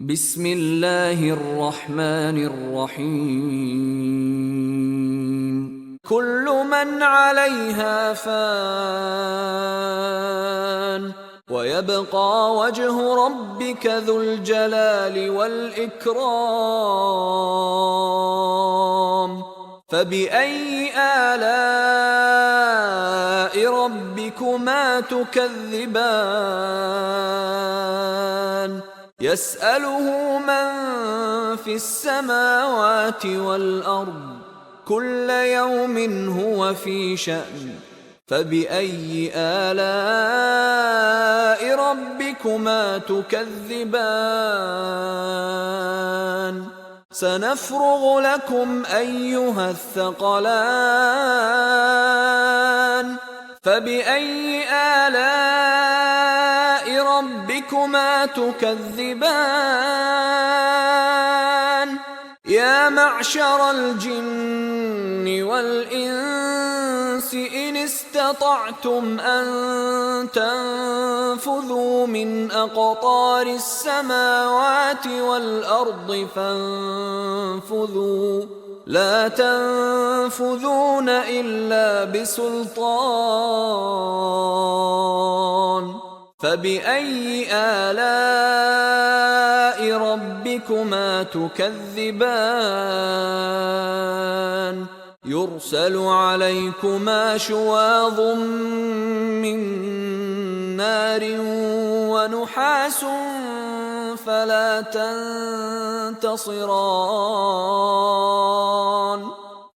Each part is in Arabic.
بسم الله الرحمن الرحيم كل من عليها فان ويبقى وجه ربك ذو الجلال والإكرام فبأي آلاء ربكما تكذبان يسأله من في السماوات والأرض كل يوم هو في شأن فبأي آلاء ربكما تكذبان سنفرغ لكم أيها الثقلان فبأي آلاء ربكما تكذبان يا معشر الجن والإنس إن استطعتم أن تنفذوا من أقطار السماوات والأرض فانفذوا لا تنفذون إلا بسلطان فبأي آلاء ربكما تكذبان يرسل عليكما شواظ من نار ونحاس فلا تنتصران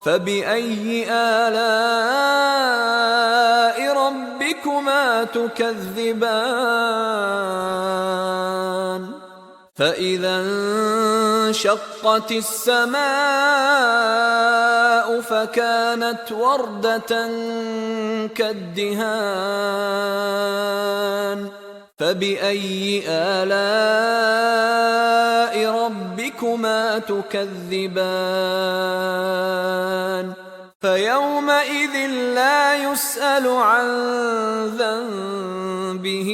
فبأي آلاء ربكما تكذبان فإذا انشقت السماء فكانت وردة كالدهان فبأي آلاء ربكما تكذبان فيومئذ لا يسأل عن ذنبه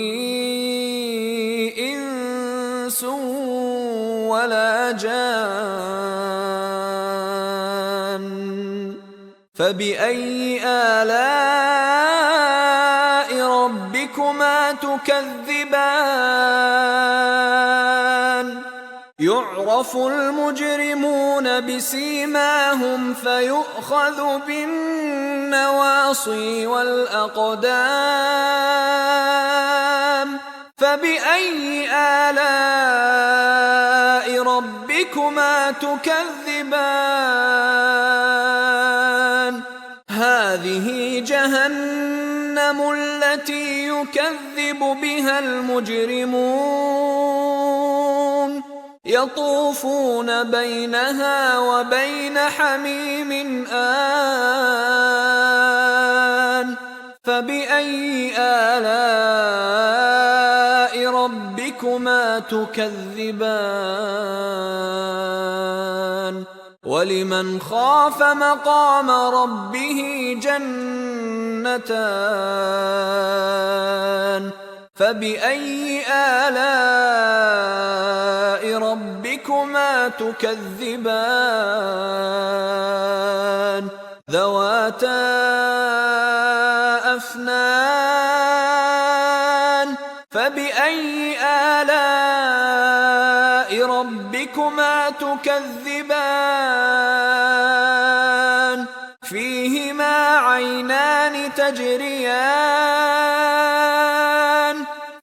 إنس ولا جان فبأي آلاء ربكما تكذبان يعرف المجرمون بسيماهم فيؤخذ بالنواصي والأقدام فبأي آلاء ربكما تكذبان هذه جهنم التي يكذب بها المجرمون يطوفون بينها وبين حميم آن فبأي آلاء ربكما تكذبان ولمن خاف مقام ربه جنتان فبأي آلاء ربكما تكذبان ذواتا أفنان فبأي آلاء ربكما تكذبان فيهما عينان تجريان